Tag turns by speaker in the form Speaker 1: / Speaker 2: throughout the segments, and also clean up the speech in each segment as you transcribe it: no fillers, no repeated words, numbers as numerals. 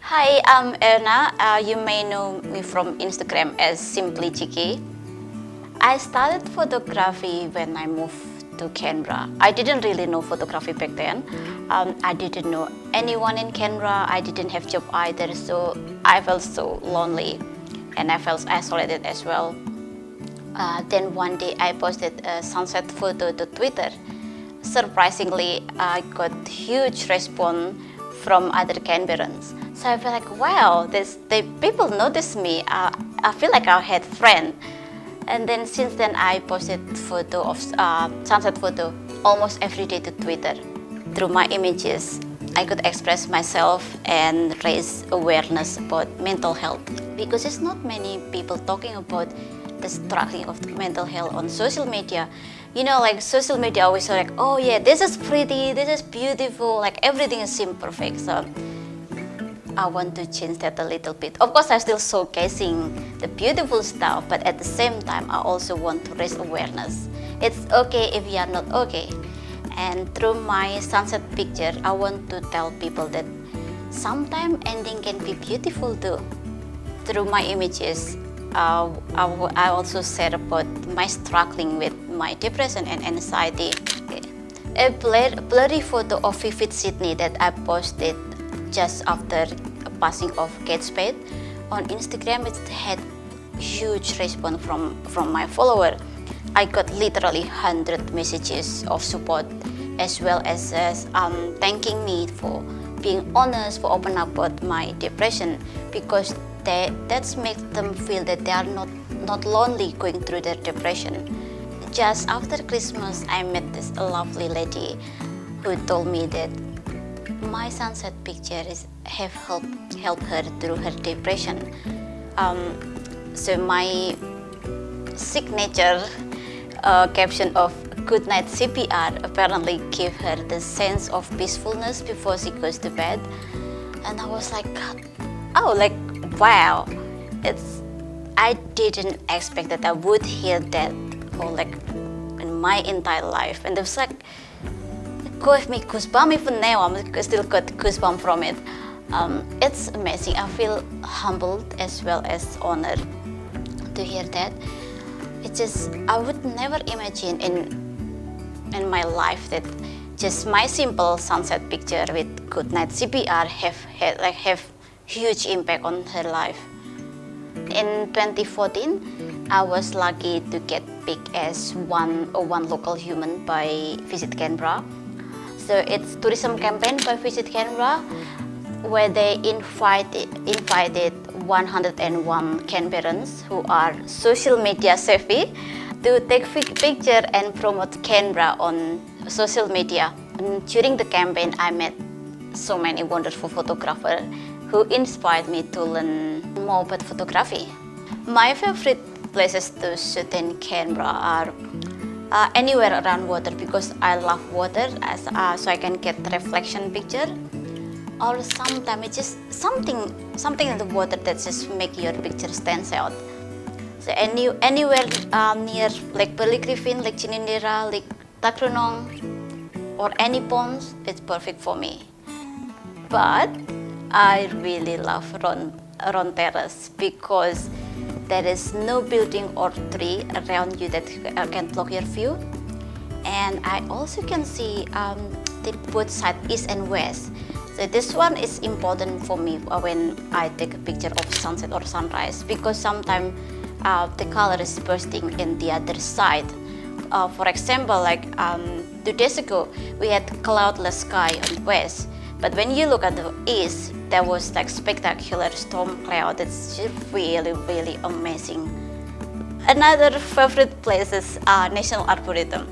Speaker 1: Hi, I'm Erna. You may know me from Instagram as Simply Chiki. I started photography when I moved to Canberra. I didn't really know photography back then. I didn't know anyone in Canberra. I didn't have job either, so I felt so lonely and I felt isolated as well. Then one day I posted a sunset photo to Twitter. Surprisingly, I got huge response from other Canberrans. So I feel like, wow, people notice me. I feel like I had friends. And then since then, I posted photo of sunset photo almost every day to Twitter. Through my images, I could express myself and raise awareness about mental health. Because there's not many people talking about the struggling of mental health on social media. You know, like social media always say like, oh yeah, this is pretty, this is beautiful, like everything is seem perfect. So I want to change that a little bit. Of course, I'm still showcasing the beautiful stuff, but at the same time, I also want to raise awareness. It's okay if you are not okay. And through my sunset picture, I want to tell people that sometimes ending can be beautiful too. Through my images, I also said about my struggling with my depression and anxiety. Okay. A blurry photo of vivid Sydney that I posted just after passing of Kate Spade on Instagram. It had huge response from my follower. I got literally 100 messages of support as well as thanking me for being honest, for opening up about my depression, because that makes them feel that they are not lonely going through their depression. Just after Christmas, I met this lovely lady who told me that my sunset pictures have helped her through her depression. So my signature caption of "Good night CPR" apparently gave her the sense of peacefulness before she goes to bed, and I was like, oh, like wow! I didn't expect that I would hear that for like in my entire life, and it was like gave me goosebumps. Even now, I'm still got goosebumps from it. It's amazing. I feel humbled as well as honored to hear that. It's just I would never imagine in my life that just my simple sunset picture with "Good night CPR" have huge impact on her life. In 2014, I was lucky to get picked as one local human by Visit Canberra. So it's tourism campaign by Visit Canberra, where they invited 101 Canberrans who are social media savvy to take picture and promote Canberra on social media. And during the campaign, I met so many wonderful photographers who inspired me to learn more about photography. My favorite places to shoot in Canberra are anywhere around water, because I love water, so I can get reflection picture. Or sometimes it's just something in the water that just make your picture stands out. So anywhere near Lake Burley Griffin, Lake Chinindera, Lake Takrunong, or any ponds, it's perfect for me. But I really love Ron Terrace because there is no building or tree around you that can block your view, and I also can see the both side east and west. So this one is important for me when I take a picture of sunset or sunrise, because sometimes the color is bursting in the other side. For example, like 2 days ago, we had cloudless sky on the west, but when you look at the east, there was like spectacular storm cloud. It's just really, really amazing. Another favorite place is National Arboretum.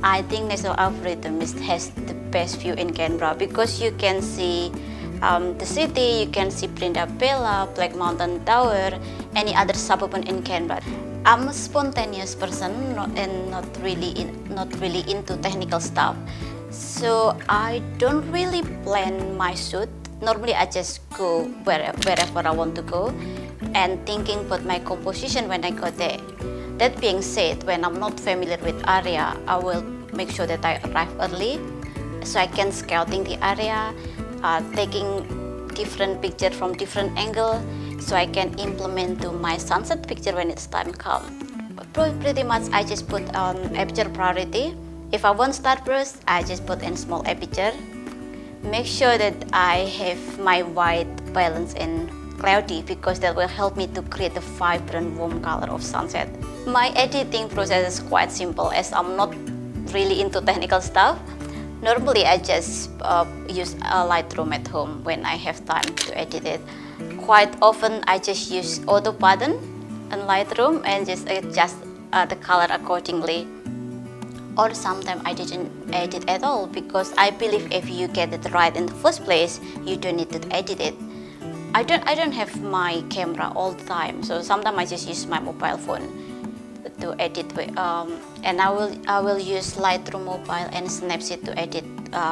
Speaker 1: I think National Arboretum has the best view in Canberra, because you can see the city, you can see Brindabella, Black Mountain Tower, any other suburban in Canberra. I'm a spontaneous person and not really into technical stuff, so I don't really plan my shoot. Normally, I just go wherever I want to go, and thinking about my composition when I go there. That being said, when I'm not familiar with area, I will make sure that I arrive early so I can scouting the area, taking different picture from different angle so I can implement to my sunset picture when it's time come. Pretty much I just put on aperture priority. If I want starburst, I just put in small aperture. Make sure that I have my white balance in cloudy because that will help me to create a vibrant warm color of sunset. My editing process is quite simple as I'm not really into technical stuff. Normally I just use a Lightroom at home when I have time to edit it. Quite often I just use auto button in Lightroom and just adjust the color accordingly. Or sometimes I didn't edit at all because I believe if you get it right in the first place, you don't need to edit it. I don't have my camera all the time, so sometimes I just use my mobile phone to edit and I will use Lightroom mobile and Snapseed to edit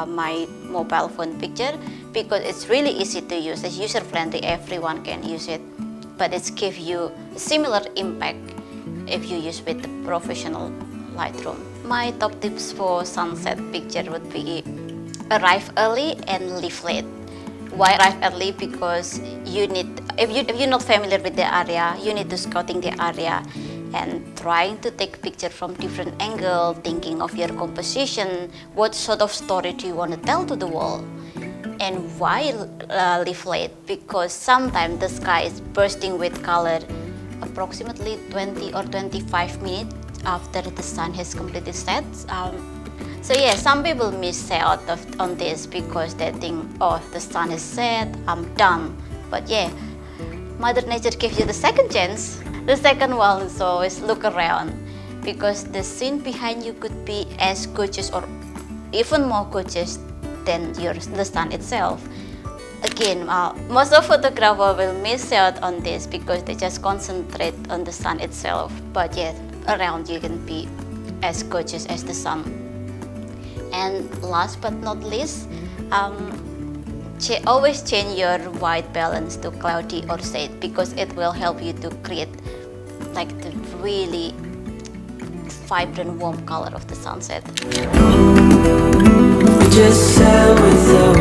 Speaker 1: my mobile phone picture because it's really easy to use. It's user friendly, everyone can use it, but it gives you a similar impact if you use with the professional Lightroom. My top tips for sunset picture would be arrive early and leave late. Why arrive early? Because you need, if you're not familiar with the area, you need to scouting the area and trying to take picture from different angle, thinking of your composition, what sort of story do you want to tell to the world. And why leave late? Because sometimes the sky is bursting with color approximately 20 or 25 minutes after the sun has completely set. So yeah, some people miss out on this because they think, oh, the sun is set, I'm done. But yeah, Mother Nature gives you the second chance. The second one is always look around because the scene behind you could be as gorgeous or even more gorgeous than the sun itself. Again, most of photographers will miss out on this because they just concentrate on the sun itself. But yet, around you can be as gorgeous as the sun. And last but not least, always change your white balance to cloudy or shade because it will help you to create like the really vibrant warm color of the sunset.
Speaker 2: We just sat with the